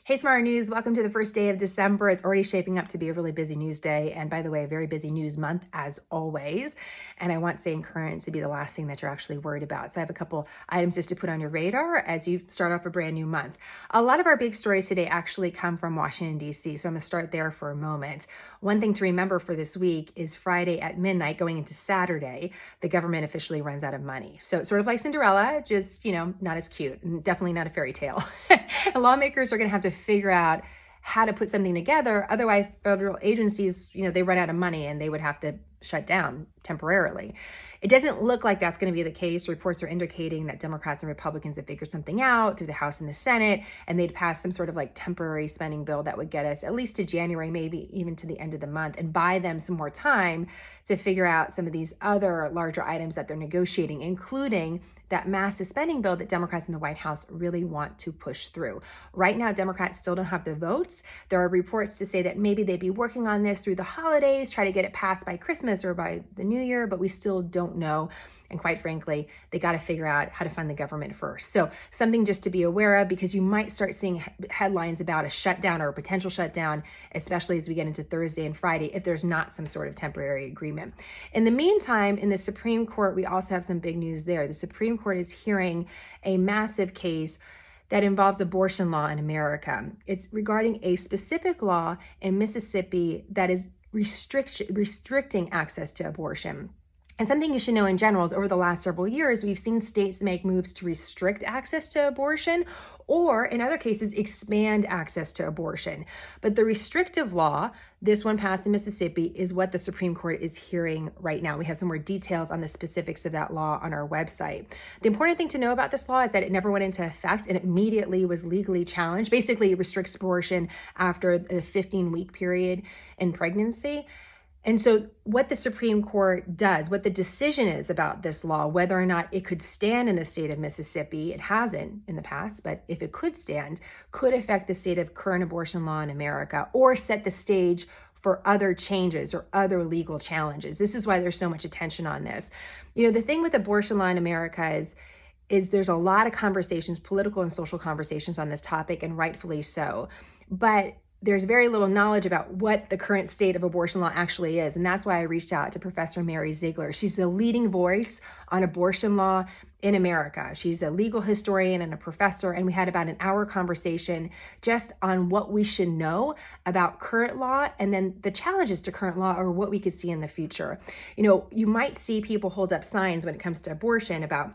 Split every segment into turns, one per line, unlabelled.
Hey, Smart News. Welcome to the first day of December. It's already shaping up to be a really busy news day. And by the way, a very busy news month as always. And I want staying current to be the last thing that you're actually worried about. So I have a couple items just to put on your radar as you start off a brand new month. A lot of our big stories today actually come from Washington, D.C. So I'm going to start there for a moment. One thing to remember for this week is Friday at midnight going into Saturday, the government officially runs out of money. So it's sort of like Cinderella, just, not as cute and definitely not a fairy tale. Lawmakers are going to have to figure out how to put something together. Otherwise, federal agencies, they run out of money and they would have to shut down temporarily. It doesn't look like that's going to be the case. Reports are indicating that Democrats and Republicans have figured something out through the House and the Senate, and they'd pass some sort of like temporary spending bill that would get us at least to January, maybe even to the end of the month, and buy them some more time to figure out some of these other larger items that they're negotiating, including that massive spending bill that Democrats in the White House really want to push through. Right now, Democrats still don't have the votes. There are reports to say that maybe they'd be working on this through the holidays, try to get it passed by Christmas or by the New Year, but we still don't know. And quite frankly, they got to figure out how to fund the government first. So something just to be aware of, because you might start seeing headlines about a shutdown or a potential shutdown, especially as we get into Thursday and Friday, if there's not some sort of temporary agreement. In the meantime, in the Supreme Court, we also have some big news there. The Supreme Court is hearing a massive case that involves abortion law in America. It's regarding a specific law in Mississippi that is restricting access to abortion. And something you should know in general is over the last several years, we've seen states make moves to restrict access to abortion or in other cases, expand access to abortion. But the restrictive law, this one passed in Mississippi, is what the Supreme Court is hearing right now. We have some more details on the specifics of that law on our website. The important thing to know about this law is that it never went into effect and immediately was legally challenged. Basically, it restricts abortion after the 15-week period in pregnancy. And so what the Supreme Court does, what the decision is about this law, whether or not it could stand in the state of Mississippi, it hasn't in the past, but if it could stand, could affect the state of current abortion law in America or set the stage for other changes or other legal challenges. This is why there's so much attention on this. The thing with abortion law in America is there's a lot of conversations, political and social conversations on this topic, and rightfully so. But there's very little knowledge about what the current state of abortion law actually is. And that's why I reached out to Professor Mary Ziegler. She's the leading voice on abortion law in America. She's a legal historian and a professor. And we had about an hour conversation just on what we should know about current law and then the challenges to current law or what we could see in the future. You might see people hold up signs when it comes to abortion about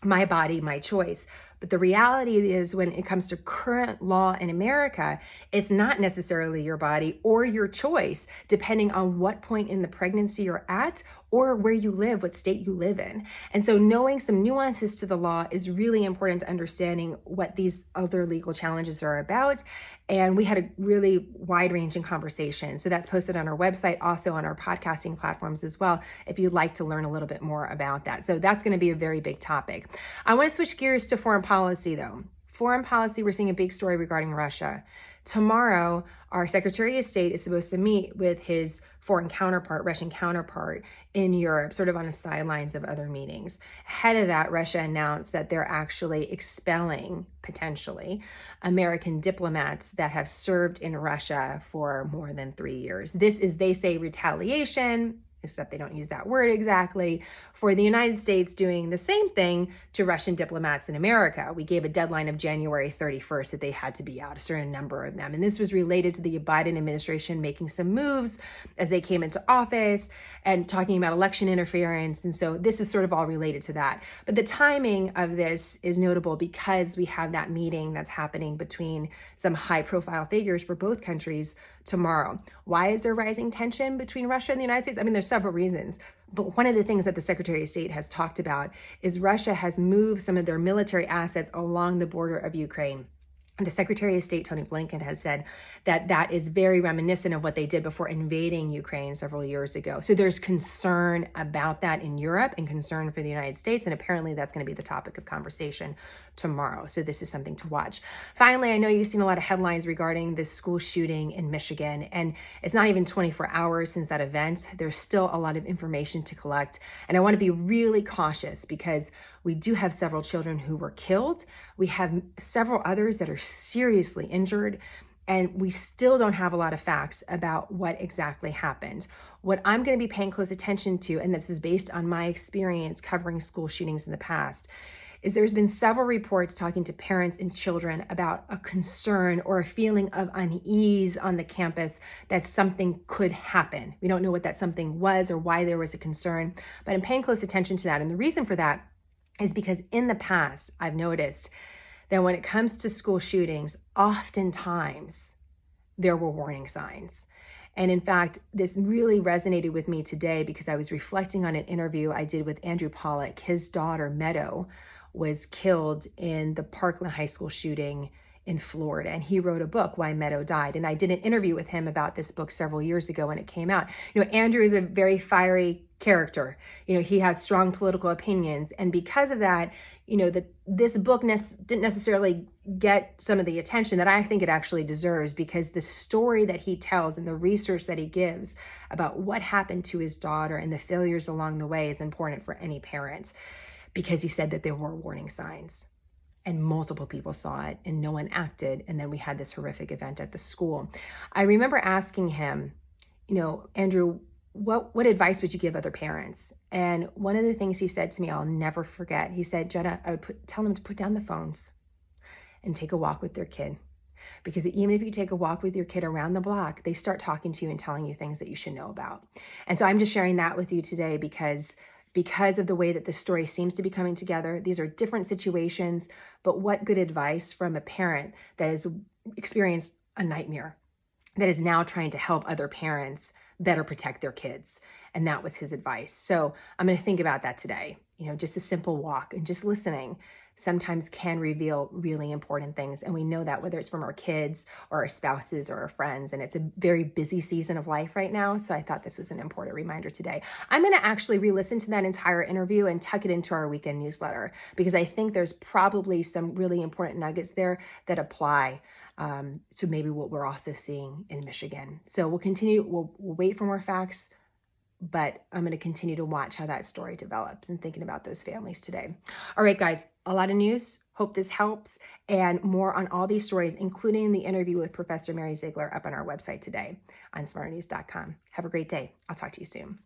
my body, my choice. But the reality is when it comes to current law in America, it's not necessarily your body or your choice, depending on what point in the pregnancy you're at or where you live, what state you live in. And so knowing some nuances to the law is really important to understanding what these other legal challenges are about. And we had a really wide-ranging conversation. So that's posted on our website, also on our podcasting platforms as well, if you'd like to learn a little bit more about that. So that's going to be a very big topic. I want to switch gears to foreign policy, though. Foreign policy, we're seeing a big story regarding Russia. Tomorrow, our Secretary of State is supposed to meet with his foreign counterpart, Russian counterpart in Europe, sort of on the sidelines of other meetings. Ahead of that, Russia announced that they're actually expelling, potentially, American diplomats that have served in Russia for more than 3 years. This is, they say, retaliation, except they don't use that word exactly, for the United States doing the same thing to Russian diplomats in America. We gave a deadline of January 31st that they had to be out, a certain number of them. And this was related to the Biden administration making some moves as they came into office and talking about election interference. And so this is sort of all related to that. But the timing of this is notable because we have that meeting that's happening between some high-profile figures for both countries tomorrow. Why is there rising tension between Russia and the United States? I mean, there's several reasons. But one of the things that the Secretary of State has talked about is Russia has moved some of their military assets along the border of Ukraine. And the Secretary of State, Tony Blinken, has said that that is very reminiscent of what they did before invading Ukraine several years ago. So there's concern about that in Europe and concern for the United States. And apparently that's going to be the topic of conversation tomorrow. So this is something to watch. Finally, I know you've seen a lot of headlines regarding this school shooting in Michigan, and it's not even 24 hours since that event. There's still a lot of information to collect. And I want to be really cautious because We do have several children who were killed. We have several others that are seriously injured. And we still don't have a lot of facts about what exactly happened. What I'm going to be paying close attention to, and this is based on my experience covering school shootings in the past, is there's been several reports talking to parents and children about a concern or a feeling of unease on the campus that something could happen. We don't know what that something was or why there was a concern, but I'm paying close attention to that. And the reason for that is because in the past, I've noticed that when it comes to school shootings, oftentimes there were warning signs. And in fact, this really resonated with me today because I was reflecting on an interview I did with Andrew Pollack. His daughter, Meadow, was killed in the Parkland High School shooting in Florida. And he wrote a book, Why Meadow Died. And I did an interview with him about this book several years ago when it came out. Andrew is a very fiery character. He has strong political opinions. And because of that, this book didn't necessarily get some of the attention that I think it actually deserves, because the story that he tells and the research that he gives about what happened to his daughter and the failures along the way is important for any parent, because he said that there were warning signs and multiple people saw it and no one acted. And then we had this horrific event at the school. I remember asking him, Andrew, what advice would you give other parents? And one of the things he said to me, I'll never forget. He said, Jenna, I would tell them to put down the phones and take a walk with their kid. Because even if you take a walk with your kid around the block, they start talking to you and telling you things that you should know about. And so I'm just sharing that with you today because of the way that this story seems to be coming together. These are different situations, but what good advice from a parent that has experienced a nightmare, that is now trying to help other parents better protect their kids. And that was his advice. So I'm going to think about that today. Just a simple walk and just listening sometimes can reveal really important things. And we know that whether it's from our kids or our spouses or our friends. And it's a very busy season of life right now. So I thought this was an important reminder today. I'm going to actually re-listen to that entire interview and tuck it into our weekend newsletter, because I think there's probably some really important nuggets there that apply to maybe what we're also seeing in Michigan. So we'll continue, we'll wait for more facts, but I'm going to continue to watch how that story develops and thinking about those families today. All right, guys, a lot of news. Hope this helps, and more on all these stories, including the interview with Professor Mary Ziegler, up on our website today on smarternews.com. Have a great day. I'll talk to you soon.